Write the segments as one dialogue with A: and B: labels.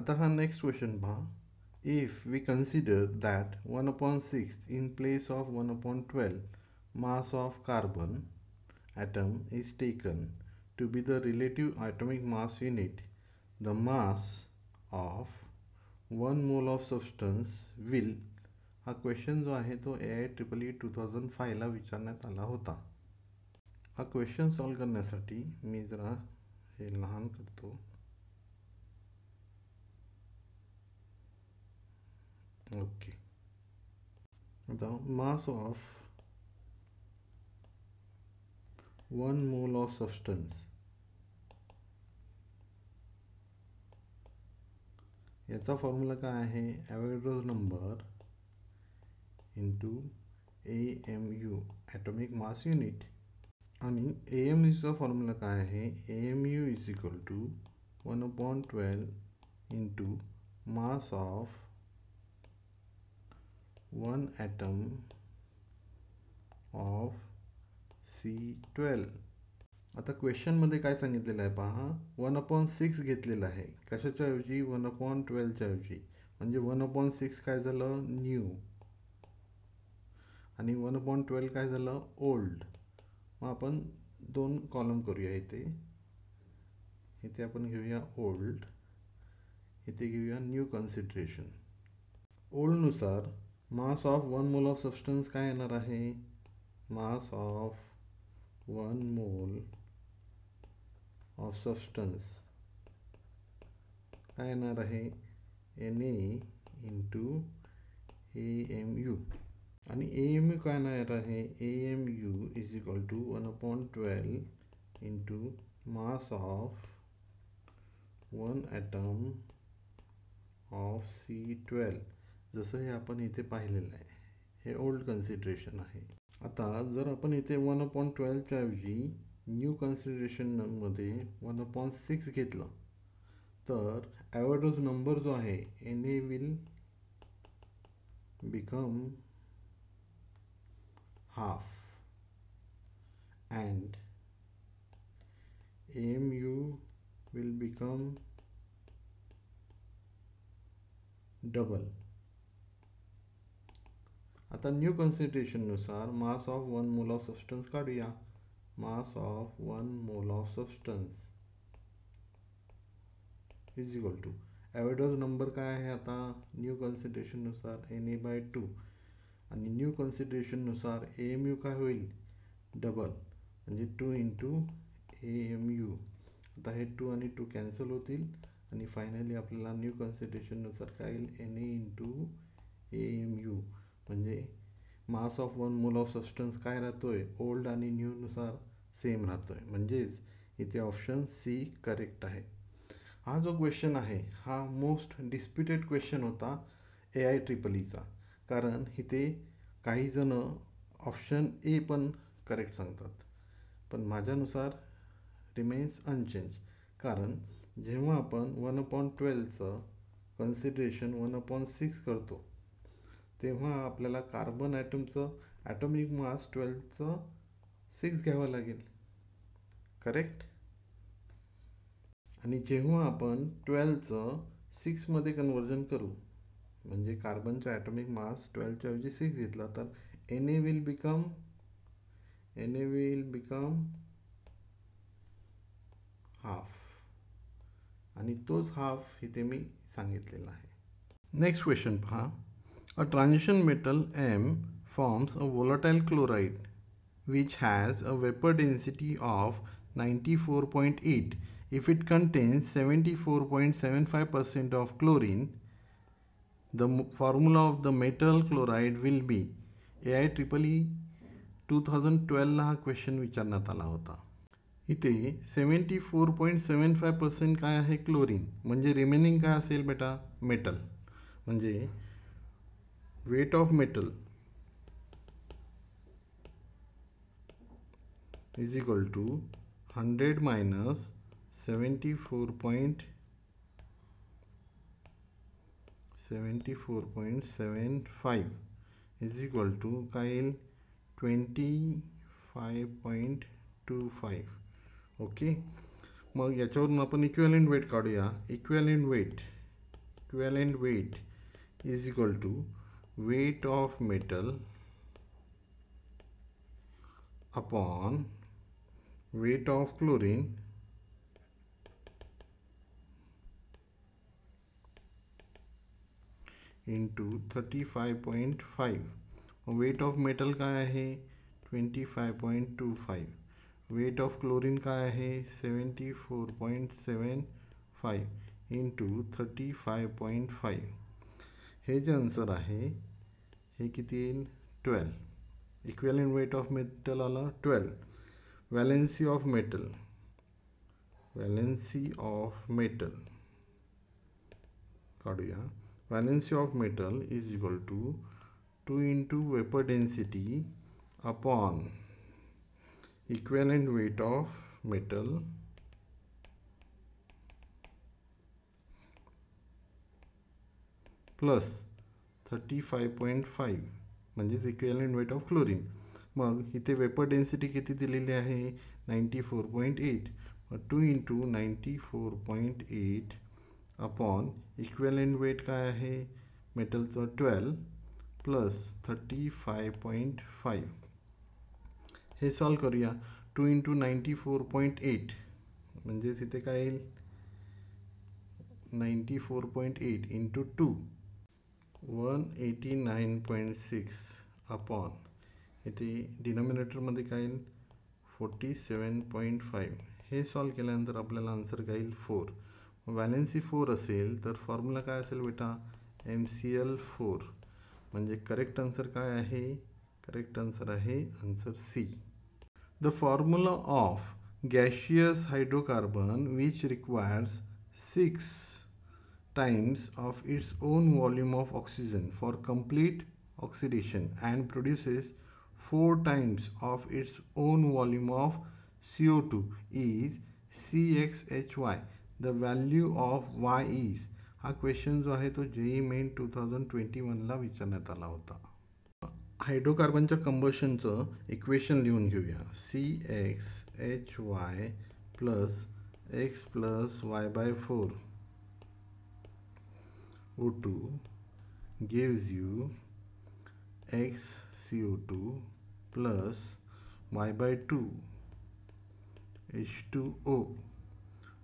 A: आता हा next question पहा. If we consider that 1/6 in place of 1/12 mass of carbon atom is taken to be the relative atomic mass unit, the mass of 1 mole of substance will. हा question जो आहे तो AIEEE 2005 ला विचारण्यात आला होता. हा क्वेश्चन सॉल्व करण्यासाठी मी जरा हे लहान करतो. ओके. आता mass of 1 mole of substance याचा फॉर्म्युला काय आहे? Avogadro number into AMU atomic mass unit. आणि AMUचा फॉर्म्युला काय आहे? AMU is equal to 1/12 into mass of 1 atom of C12. आता क्वेश्चनमध्ये काय सांगितलेलं आहे पहा. 1/6 घेतलेलं आहे. कशाच्या ऐवजी? 1/12च्या ऐवजी. म्हणजे 1/6 काय झालं? न्यू. आणि 1/12 काय झालं? ओल्ड. मग आपण 2 कॉलम करूया. इथे आपण घेऊया ओल्ड, इथे घेऊया न्यू कन्सिडरेशन. ओल्डनुसार mass of 1 mole of substance काय येणार आहे? मास ऑफ 1 मोल ऑफ सबस्टन्स काय येणार आहे? Na into AMU. आणि AMU काय येणार आहे? AMU is equal to 1/12 into mass of 1 atom of C12. जसं हे आपण इथे पाहिलेलं आहे. हे ओल्ड कन्सिडरेशन आहे. आता जर आपण इथे 1/12च्या ऐवजी न्यू कन्सिडरेशनमध्ये 1/6 घेतलं तर ॲव्होगाड्रोज नंबर जो आहे Na will become half and AMU will become double. आता न्यू कन्सिडरेशननुसार mass of 1 mole of substance काढूया. Mass of 1 mole of substance is equal to Avogadro's number काय आहे? आता न्यू कन्सिडरेशननुसार Na/2 आणि न्यू कन्सिडरेशननुसार AMU काय होईल? डबल. म्हणजे 2 इंटू AMU. आता हे 2 आणि 2 कॅन्सल होतील आणि फायनली आपल्याला न्यू कन्सिडरेशननुसार काय येईल? Na into AMU. म्हणजे मास ऑफ 1 मोल ऑफ सबस्टन्स काय राहतोय? ओल्ड आणि न्यूनुसार सेम राहतोय. म्हणजेच इथे ऑप्शन C करेक्ट आहे. हा जो क्वेश्चन आहे हा मोस्ट डिस्प्युटेड क्वेश्चन होता AIEEEचा. कारण इथे काही जण ऑप्शन A पण करेक्ट सांगतात, पण माझ्यानुसार रिमेन्स अनचेंज. कारण जेव्हा आपण 1/12चं कन्सिडरेशन 1/6 करतो तेव्हा आपल्याला कार्बन ॲटमचं ॲटॉमिक मास 12चं 6 घ्यावं लागेल. करेक्ट. आणि जेव्हा आपण 12चं 6मध्ये कन्वर्जन करू म्हणजे कार्बनचा ॲटॉमिक मास 12च्या ऐवजी 6 घेतला तर Na विल बिकम हाफ. आणि तोच हाफ इथे मी सांगितलेला आहे. नेक्स्ट क्वेश्चन पहा. A transition metal M forms a volatile chloride which has a vapor density of 94.8. If it contains 74.75% of chlorine, the formula of the metal chloride will be. AIEEE 2012 ला हा question विचारण्यात आला होता. इथे 74.75% काय आहे? Chlorine. म्हणजे रिमेनिंग काय असेल बेटा? मेटल. म्हणजे weight of metal is equal to 100 minus 74.75 is equal to काय येईल? 25.25. ओके. मग याच्यावरून आपण इक्विव्हॅलेंट वेट काढूया. Equivalent weight equivalent weight is equal to weight of metal upon weight of chlorine into 35.5. weight of metal काय आहे 25.25. weight of chlorine काय आहे 74.75 into 35.5. हे जे आन्सर आहे हे किती येईल 12. इक्विव्हॅलेंट वेट ऑफ मेटल आला 12. व्हॅलेन्सी ऑफ मेटल काढूया. Valency of metal is equal to 2 into vapor density upon equivalent weight of metal plus 35.5 म्हणजेच इक्विव्हॅलेंट वेट ऑफ क्लोरीन. मग इथे वेपर डेन्सिटी किती दिलेली आहे 94.8. 2 into 94.8 अपॉन इक्विव्हॅलेंट वेट काय आहे मेटलचं 12 प्लस 35.5. हे सॉल्व करूया. 2 into 94.8 म्हणजेच इथे काय येईल 94.8 into 2 189.6 अपॉन इथे डिनॉमिनेटरमध्ये काय येईल 47.5. हे सॉल्व केल्यानंतर आपल्याला आन्सर काय येईल 4. व्हॅलेन्सी 4 असेल तर फॉर्म्युला काय असेल बेटा MCl4. म्हणजे करेक्ट आन्सर काय आहे करेक्ट आन्सर आहे answer C. The formula of gaseous hydrocarbon which requires 6 times of its own volume of oxygen for complete oxidation and produces 4 times of its own volume of CO2 is CXHY. The value of Y is. हा question जो आहे तो JEE main 2021ला विचारण्यात आला होता. हायड्रोकार्बनच्या कंबशनचं equation लिहून घेऊया. CXHY plus X plus Y/4 O2 gives you XCO2 plus Y/2 H2O.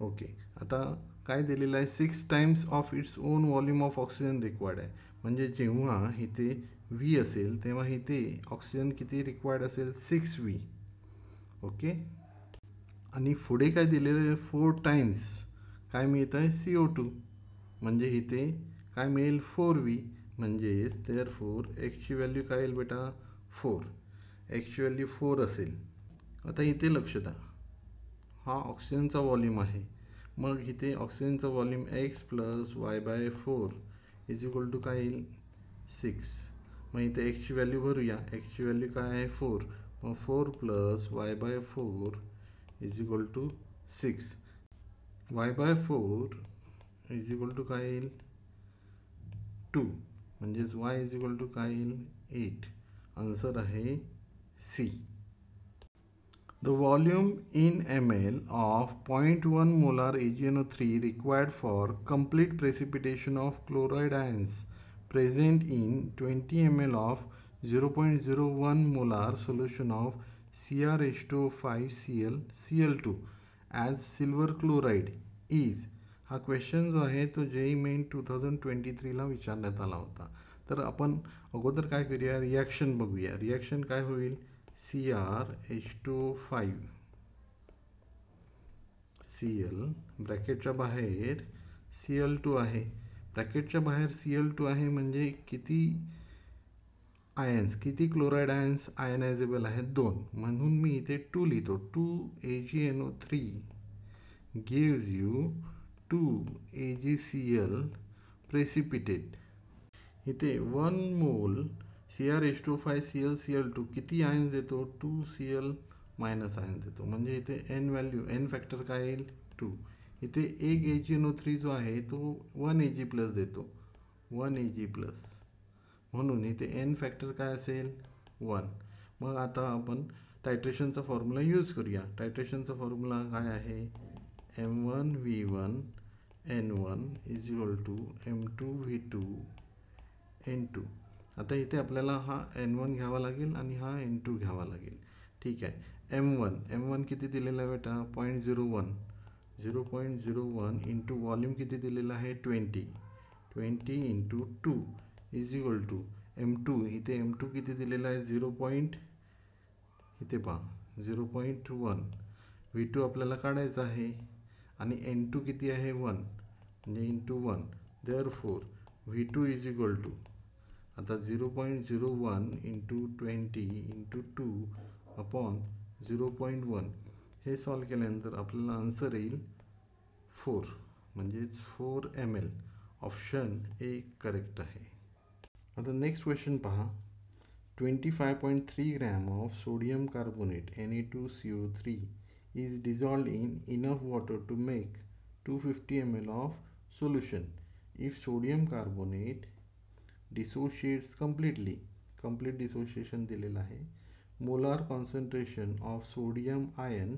A: Okay. आता काय दिलेलं आहे 6 times of its own volume of oxygen required आहे. म्हणजे जेव्हा इथे V असेल तेव्हा इथे ऑक्सिजन किती रिक्वायर्ड असेल 6V. ओके. आणि पुढे काय दिलेलं आहे 4 times काय मिळतं आहे CO2 म्हणजे इथे काय मिळेल 4V. म्हणजेच देअरफोर एक्सची व्हॅल्यू काय येईल बेटा 4. एक्सची व्हॅल्यू 4 असेल. आता इथे लक्ष द्या हा ऑक्सिजनचा व्हॉल्यूम आहे. मग इथे ऑक्सिजनचा volume X plus Y/4 is equal to काय येईल 6. मग इथे एक्सची व्हॅल्यू भरूया. एक्सची व्हॅल्यू काय आहे 4. मग 4 plus Y/4 is equal to 6. Y/4 is equal to काय येईल 2. म्हणजेच Y इज इक्वल टू काय येईल 8. आन्सर आहे C. The volume in ml of 0.1 molar AgNO3 required for complete precipitation of chloride ions present in 20 ml of 0.01 molar solution of CrH2O5 Cl2 as silver chloride is. हा question जो आहे तो JEE main 2023ला विचारण्यात आला होता. तर आपण अगोदर काय करूया रिॲक्शन बघूया. रिॲक्शन काय होईल CrH2O5 Cl ब्रॅकेटच्या बाहेर Cl2 आहे. ब्रॅकेटच्या बाहेर Cl2 आहे म्हणजे किती आयन्स किती क्लोराईड आयन्स आयनायझेबल आहेत 2. म्हणून मी इथे 2 लिहितो. 2 AgNO3 gives you 2 AgCl precipitate. इथे 1 मोल CrH2O5 Cl2 किती आयन्स देतो 2Cl मायनस आयन्स देतो. म्हणजे इथे N व्हॅल्यू N फॅक्टर काय येईल 2. इथे एक AgNO3 जो आहे तो 1 Ag प्लस देतो 1 Ag प्लस. म्हणून इथे N फॅक्टर काय असेल 1. मग आता आपण टायट्रेशनचा फॉर्म्युला यूज करूया. टायट्रेशनचा फॉर्म्युला काय आहे M1V1 N1 is equal to M2V2 N2. आता इथे आपल्याला हा N1 घ्यावा लागेल आणि हा N2 घ्यावा लागेल. ठीक आहे. M1 किती दिलेला आहे बेटा? 0.01. 0.01 इंटू वॉल्यूम किती दिलेला आहे? 20 into 2 is equal to M2. इथे M2 किती दिलेला आहे? 0. इथे पहा 0.1. V2 आपल्याला काढायचा आहे आणि N2 किती आहे? 1. म्हणजे into 1. Therefore V2 is equal to आता 0.01 इंटू 20 इंटू 2 अपॉन 0.1. हे सॉल्व केल्यानंतर आपल्याला आन्सर येईल 4. म्हणजेच 4 ml. ऑप्शन ए करेक्ट आहे. आता नेक्स्ट क्वेश्चन पहा. 25.3 gram of sodium carbonate Na2CO3 is dissolved in enough water to make 250 ml of solution. If sodium carbonate dissociates completely, complete dissociation दिलेला आहे. Molar concentration of sodium ion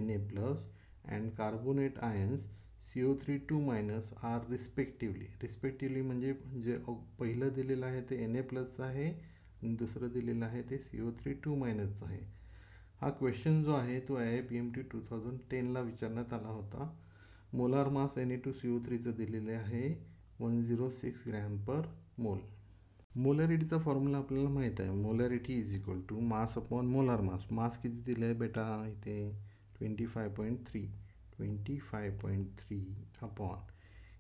A: Na plus and carbonate ions CO3 2- are respectively म्हणजे जे पहिलं दिलेलं आहे ते Na plus आहे आणि दुसरं दिलेलं आहे ते CO3 2- आहे. हा क्वेश्चन जो आहे तो IIPMT 2010ला विचारण्यात आला होता. मोलार मास Na2CO3चं दिलेले आहे 106 ग्रॅम पर मोल. मोलॅरिटीचा फॉर्म्युला आपल्याला माहीत आहे. Molarity is equal to mass upon molar mass. Mass किती दिलं आहे बेटा? इथे 25.3 अपॉन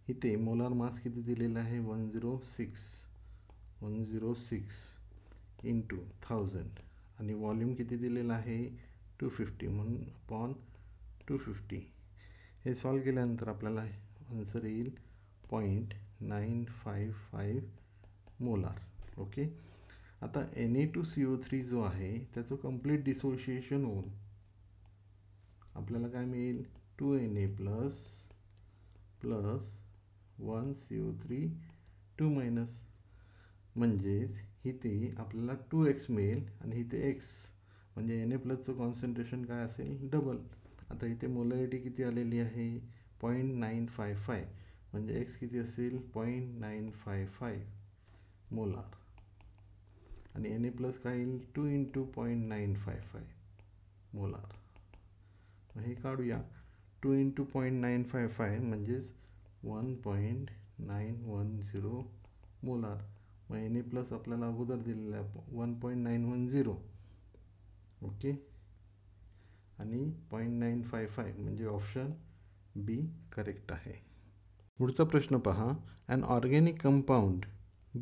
A: इथे मोलार मास किती दिलेला आहे? 106 इंटू 1000 आणि वॉल्यूम किती दिलेला आहे? 250 म्हणून अपॉन 250. हे सॉल्व केल्यानंतर आपल्याला आन्सर येईल 0.955 मोलार. ओके. आता Na2CO3 जो आहे त्याचं कंप्लीट डिसोशिएशन होऊन आपल्याला काय मिळेल? 2Na प्लस 1 CO3 2- म्हणजेच इथे आपल्याला 2x मिळेल आणि इथे x म्हणजे Na प्लसचं कॉन्सन्ट्रेशन काय असेल? डबल. आता इथे मोलॅरिटी किती आलेली आहे? 0.955 म्हणजे x किती असेल? 0.955 मोलार आणि Na प्लस काय येईल? 2 इंटू 0.955 मोलार. हे काढूया. 2 इंटू 0.955 म्हणजेच 1.910 मोलार. मग Na प्लस आपल्याला अगोदर दिलेला आहे 1.910. ओके. आणि 0.955 म्हणजे ऑप्शन बी करेक्ट आहे. पुढचा प्रश्न पहा. An organic compound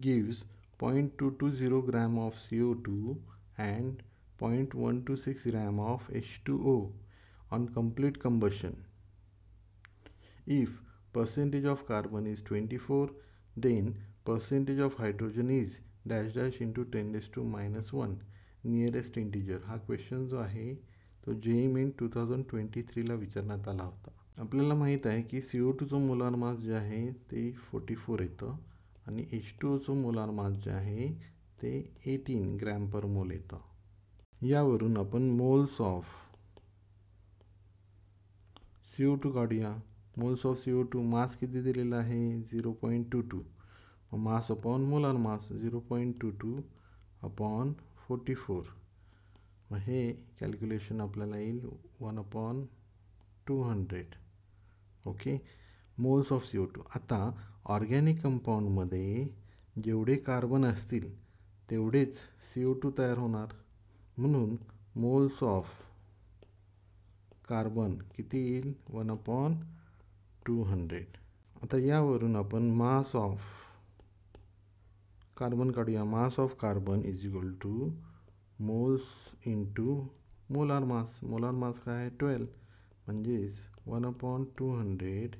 A: gives 0.220 gram of CO2 and 0.126 gram of H2O on complete combustion. If percentage of carbon is 24, then percentage of hydrogen is dash into 10⁻⁻1 nearest integer. हा question जो आहे तो JEE Main 2023ला विचारण्यात आला होता. आपल्याला माहीत आहे की CO2चं मोलार मास जे आहे ते 44 येतं आणि H2Oचं मोलार मास जे आहे ते 18 ग्रॅम पर मोल येतं. यावरून आपण मोल्स ऑफ CO2 काढूया. मोल्स ऑफ CO2 मास किती दिलेला आहे? 0.22. मास अपॉन मोलार मास 0.22 अपॉन 44. मग हे कॅल्क्युलेशन आपल्याला येईल 1/200. ओके. Moles of CO2. आता ऑर्गॅनिक कंपाऊंडमध्ये जेवढे कार्बन असतील तेवढेच CO2 तयार होणार. म्हणून मोल्स ऑफ कार्बन किती येईल? 1/200. आता यावरून आपण मास ऑफ कार्बन काढूया. Mass of carbon is equal to moles into molar mass. Molar mass काय आहे? 12. म्हणजेच 1/200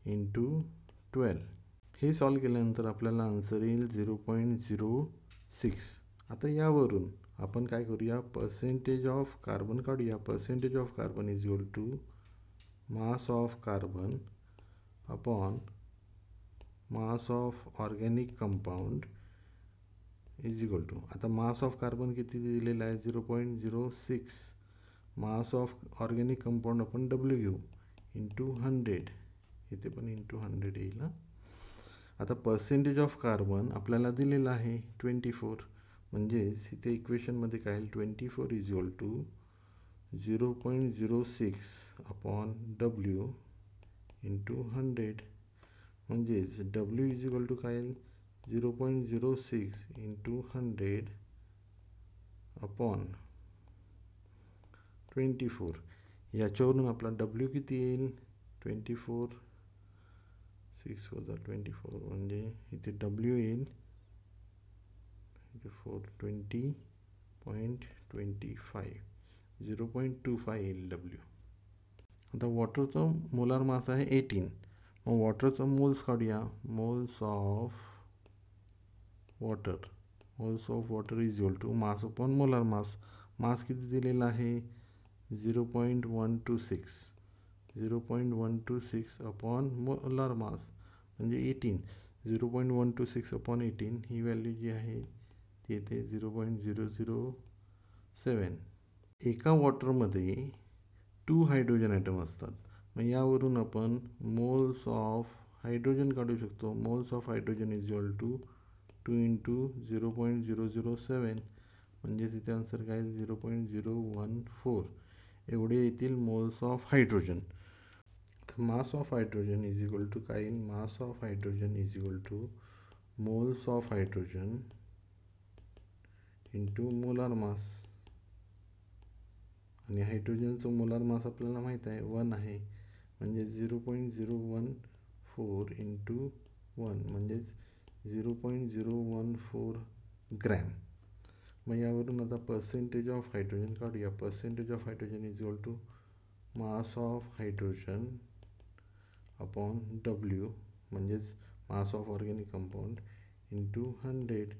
A: इंटू 12. हे सॉल्व केल्यानंतर आपल्याला आन्सर येईल 0.06. आता यावरून आपण काय करूया? पर्सेंटेज ऑफ कार्बन काढूया. Percentage of carbon is equal to mass of carbon upon mass of organic compound is equal to. आता मास ऑफ कार्बन किती दिलेला आहे? 0.06. मास ऑफ ऑर्गॅनिक कंपाऊंड आपण W घेऊ इंटू 100 इथे पण इंटू 100 येईल. आता पर्सेंटेज ऑफ कार्बन आपल्याला दिलेलं आहे 24, म्हणजेच इथे इक्वेशनमध्ये काय येईल 24 is equal to 0.06 upon W into 100, म्हणजेच W इज इक्वल टू काय येईल 0.06 इंटू 100 अपॉन 24. याच्यावरून आपला W किती येईल 24, 6 वजा 24 म्हणजे इथे W येईल 420.25, 0.25 येईल W. आता वॉटरचं मोलार मास आहे 18. मग वॉटरचं मोल्स काढूया. Moles of water is equal to mass upon molar mass. Mass किती दिलेला आहे 0.126, 0.126 अपॉन मोलार मास म्हणजे 18. 0.126 अपॉन 18 ही व्हॅल्यू जी आहे ती येते 0.007. एका वॉटरमध्ये 2 हायड्रोजन ॲटम असतात. मग यावरून आपण मोल्स ऑफ हायड्रोजन काढू शकतो. Moles of hydrogen is equal to 2 into 0.007, म्हणजेच इथे आन्सर काय 0.014 एवढे येतील मोल्स ऑफ हायड्रोजन. तर mass of hydrogen is equal to काय येईल, mass of hydrogen is equal to moles of hydrogen into molar mass. आणि हायड्रोजनचं मोलार मास आपल्याला माहीत आहे 1 आहे, म्हणजे 0.014 इंटू 1 म्हणजेच 0.014 ग्रॅम. मग यावरून आता पर्सेंटेज ऑफ हायड्रोजन काढूया. Percentage of hydrogen is equal to mass of hydrogen upon W म्हणजेच mass of organic compound into 100.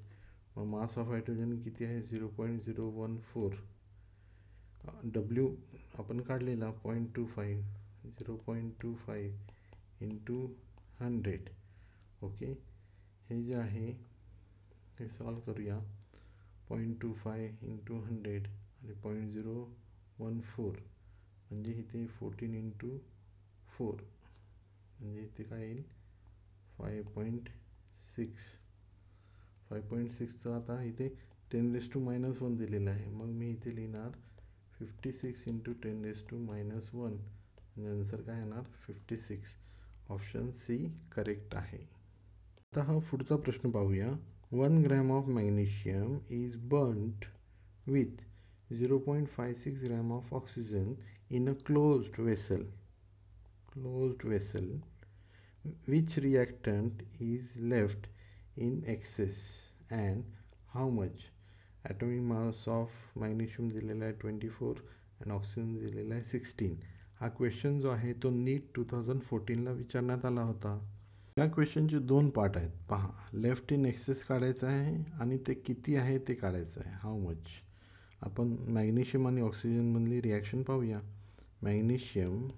A: मग मास ऑफ हायड्रोजन किती आहे 0.014. W आपण काढलेला 0.25, 0.25 इंटू 100. ओके, हे जे आहे हे सॉल्व करूया. 0.25 इंटू 100 आणि 0.014 म्हणजे इथे 14 इंटू 4 म्हणजे इथे काय येईल 5.6. 5.6चं आता इथे 10⁻⁻1 दिलेलं आहे. मग मी इथे लिहिणार 56 इंटू 10⁻⁻1 म्हणजे आन्सर काय येणार 56. ऑप्शन सी करेक्ट आहे. आता हा पुढचा प्रश्न पाहूया. 1 gram of magnesium is burned with 0.56 gram of oxygen in a closed vessel. Which reactant is left in excess and how much? Atomic mass of magnesium दिलेला आहे 24 and oxygen दिलेला आहे 16. हा क्वेश्चन जो आहे तो नीट 2014ला विचारण्यात आला होता. या क्वेश्चनचे 2 पार्ट आहेत. पहा, लेफ्ट इन एक्सेस काढायचं आहे आणि ते किती आहे ते काढायचं आहे, हाऊ मच. आपण मॅग्नेशियम आणि ऑक्सिजनमधली रिॲक्शन पाहूया. Magnesium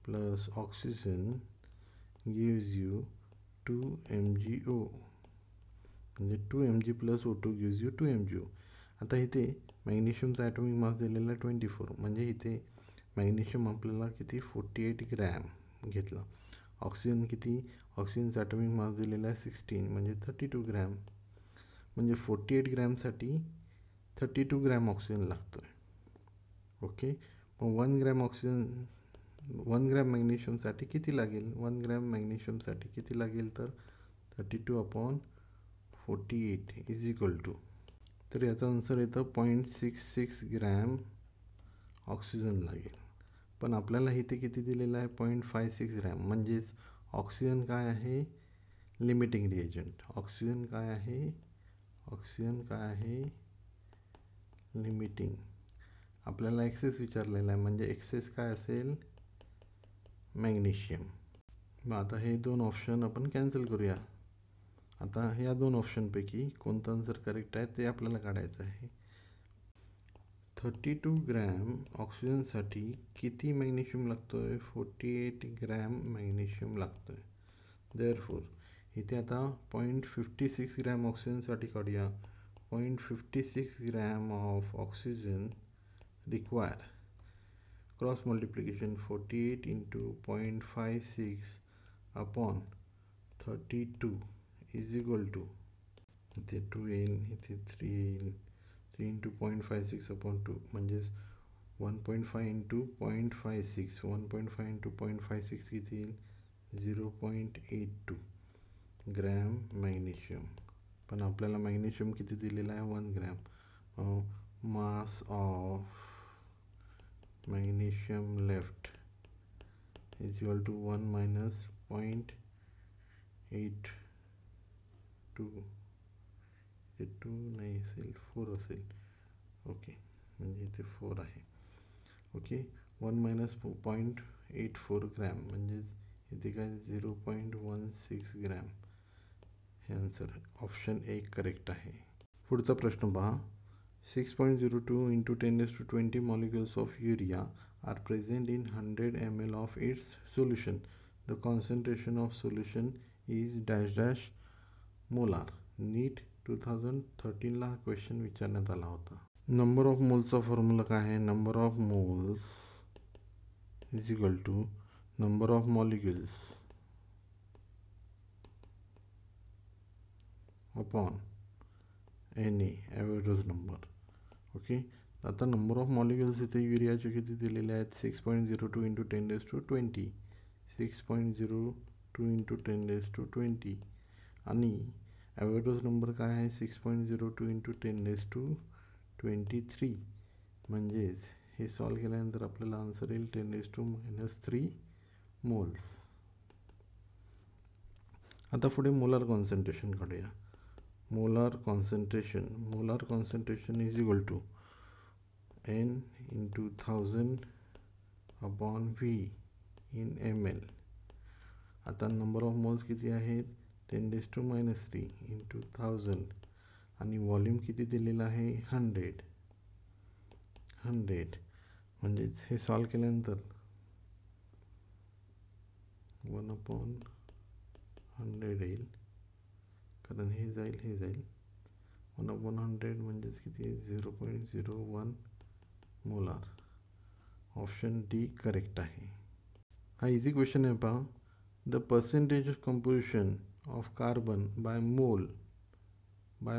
A: plus oxygen gives you 2 MgO, म्हणजे 2 Mg plus O2 gives you 2 MgO. आता इथे मॅग्नेशियमचा ॲटॉमिक मास दिलेला 24, म्हणजे इथे मॅग्नेशियम आपल्याला किती 48 ग्रॅम घेतला. ऑक्सिजन किती, ऑक्सिजनचा ॲटॉमिक मास दिलेला आहे 16 म्हणजे 32 ग्रॅम. म्हणजे 48 ग्रॅमसाठी 32 ग्रॅम ऑक्सिजन लागतो आहे. ओके, मग 1 ग्रॅम ऑक्सिजन 1 ग्रॅम मॅग्नेशियमसाठी किती लागेल, 1 ग्रॅम मॅग्नेशियमसाठी किती लागेल तर 32/48 इज इक्वल टू, तर याचा आन्सर येतं 0.66 ग्रॅम ऑक्सिजन लागेल. पण आपल्याला इथे किती दिलेलं आहे 0.56 ग्रॅम, म्हणजेच ऑक्सिजन काय आहे लिमिटिंग रिएजंट. ऑक्सिजन काय आहे लिमिटिंग. आपल्याला एक्सेस विचारलेला आहे, म्हणजे एक्सेस काय असेल मॅग्नेशियम. मग आता हे 2 ऑप्शन आपण कॅन्सल करूया. आता ह्या 2 ऑप्शनपैकी कोणतं आन्सर करेक्ट आहे ते आपल्याला काढायचं आहे. 32 ग्रॅम ऑक्सिजनसाठी किती मॅग्नेशियम लागतो आहे, 48 ग्रॅम मॅग्नेशियम लागतो आहे. देअरफॉर इथे आता 0.56 ग्रॅम ऑक्सिजनसाठी काढूया. 0.56 gram of oxygen require cross multiplication 48 into 0.56 upon 32 is equal to, इथे 2 येईल, इथे 3 येईल, 3 इंटू 0.56 अपॉन 2 म्हणजेच 1.5 इंटू 0.56, 1.5 इंटू 0.56 किती येईल, 0.82 ग्रॅम मॅग्नेशियम. पण आपल्याला मॅग्नेशियम किती दिलेला आहे, 1 gram. Mass of magnesium left is equal to 1 minus 0.82, ते 2 नाही असेल, 4 असेल. ओके, म्हणजे इथे 4 आहे. ओके, 1 मायनस 0.84 ग्रॅम म्हणजेच इथे काय 0.16 ग्रॅम. हे आन्सर ऑप्शन ए करेक्ट आहे. पुढचा प्रश्न पहा. 6.02 into 10⁻20 molecules of urea are present in 100 ml of its solution. The concentration of solution is dash dash molar. नीट 2013ला हा क्वेश्चन विचारण्यात आला होता. नंबर ऑफ मोल्सचा फॉर्म्युला काय आहे, number of moles is equal to number of molecules upon Na, average number. Okay, आता number of molecules इथे युरियाचे किती दिलेले आहेत, 6.02 इंटू 10⁻20, 6.02 इंटू 10⁻20 आणि ॲव्हरेज नंबर काय आहे, 6.02 इंटू 10⁻23. म्हणजेच हे सॉल्व केल्यानंतर आपल्याला आन्सर येईल 10⁻³ मोल्स. आता पुढे मोलार कॉन्सन्ट्रेशन काढूया. Molar concentration is equal to N into 1000 upon V in ml. आता नंबर ऑफ मोल्स किती आहेत, 10⁻³ इंटू 1000 आणि व्हॉल्यूम किती दिलेलं आहे, 100. म्हणजेच हे सॉल्व केल्यानंतर 1/100 येईल, कारण हे जाईल 1/100 म्हणजेच किती आहे, 0.01 मोलार. ऑप्शन डी करेक्ट आहे. हा इझी क्वेश्चन आहे पहा. The percentage of composition of carbon by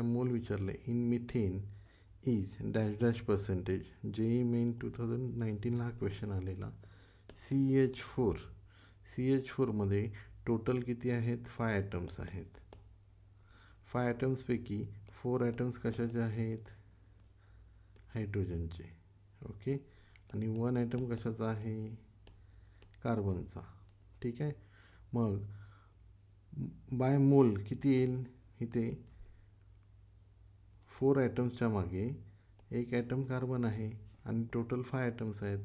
A: mole विचारले in methane is dash dash percentage. JEE main 2019ला हा क्वेश्चन आलेला. CH4मध्ये टोटल किती आहेत, 5 ॲटम्स आहेत. 5 ॲटम्सपैकी 4 ॲटम्स कशाचे आहेत, हायड्रोजनचे. ओके, आणि 1 ॲटम कशाचा आहे, कार्बनचा. ठीक आहे, मग बाय मोल किती येईल, इथे 4 ॲटम्सच्या मागे 1 ॲटम कार्बन आहे आणि टोटल 5 ॲटम्स आहेत.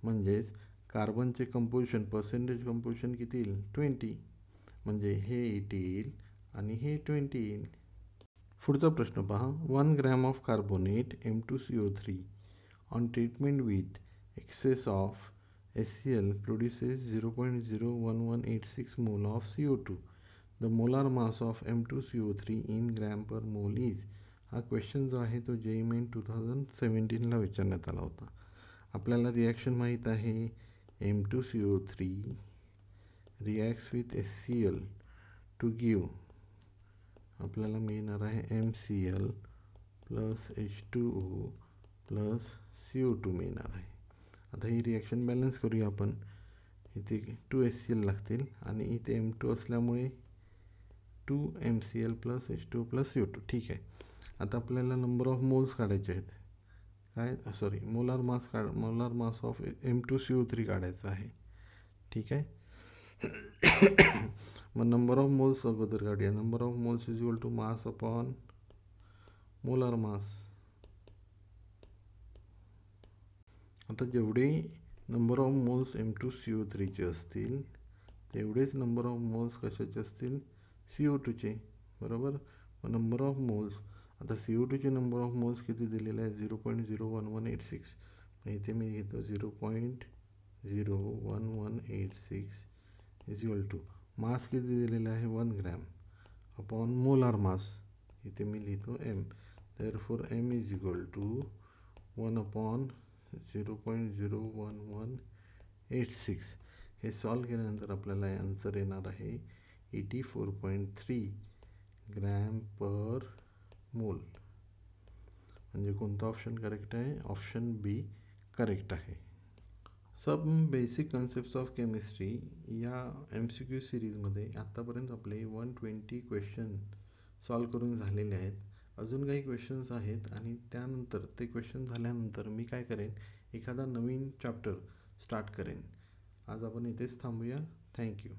A: म्हणजेच कार्बनचे कंपोजिशन, पर्सेंटेज कंपोजिशन किती येईल, 20. म्हणजे हे 80 येईल आणि हे 20 येईल. पुढचा प्रश्न पहा. 1 gram of carbonate M2CO3 on treatment with access of HCl produces 0.01186 mole of CO2. The molar mass of M2CO3 in gram per mole is. हा क्वेश्चन जो आहे तो JEE मेन 2017ला विचारण्यात आला होता. आपल्याला रिॲक्शन माहीत आहे, M2CO3 reacts with HCl to give, आपल्याला मिळणार आहे MCl plus H2O plus CO2 मिळणार आहे. आता ही रिॲक्शन बॅलन्स करूया आपण. इथे 2 HCl लागतील आणि इथे M2 असल्यामुळे 2 MCl plus H2O plus CO2. ठीक आहे, आता आपल्याला नंबर ऑफ मोल्स काढायचे आहेत. मोलार मास ऑफ M2CO3 काढायचा आहे. ठीक आहे, मग नंबर ऑफ मोल्स अगोदर काढूया. Number of moles is equal to mass upon molar mass. आता जेवढे नंबर ऑफ मोल्स M2CO3चे असतील तेवढेच नंबर ऑफ मोल्स कशाचे असतील, CO2चे. बरोबर, नंबर ऑफ मोल्स, आता CO2चे नंबर ऑफ मोल्स किती दिलेले आहे, 0.01186. इथे मी घेतो 0.01186 इज इक्वल टू मास किती दिलेला आहे, 1 ग्रॅम अपॉन मोलार मास, इथे मी लिहितो M. Therefore M is equal to 1/0.01186. हे सॉल्व केल्यानंतर आपल्याला आन्सर येणार आहे 84.3 ग्रॅम पर मोल. म्हणजे कोणता ऑप्शन करेक्ट आहे? ऑप्शन बी करेक्ट आहे. Some basic concepts of chemistry या MCQ सिरीजमध्ये आत्तापर्यंत आपले 120 क्वेश्चन सॉल्व करून झालेले आहेत. अजून काही क्वेश्चन्स आहेत आणि त्यानंतर ते क्वेश्चन झाल्यानंतर मी काय करेन, एखादा नवीन चॅप्टर स्टार्ट करेन. आज आपण इथेच थांबूया. थँक्यू.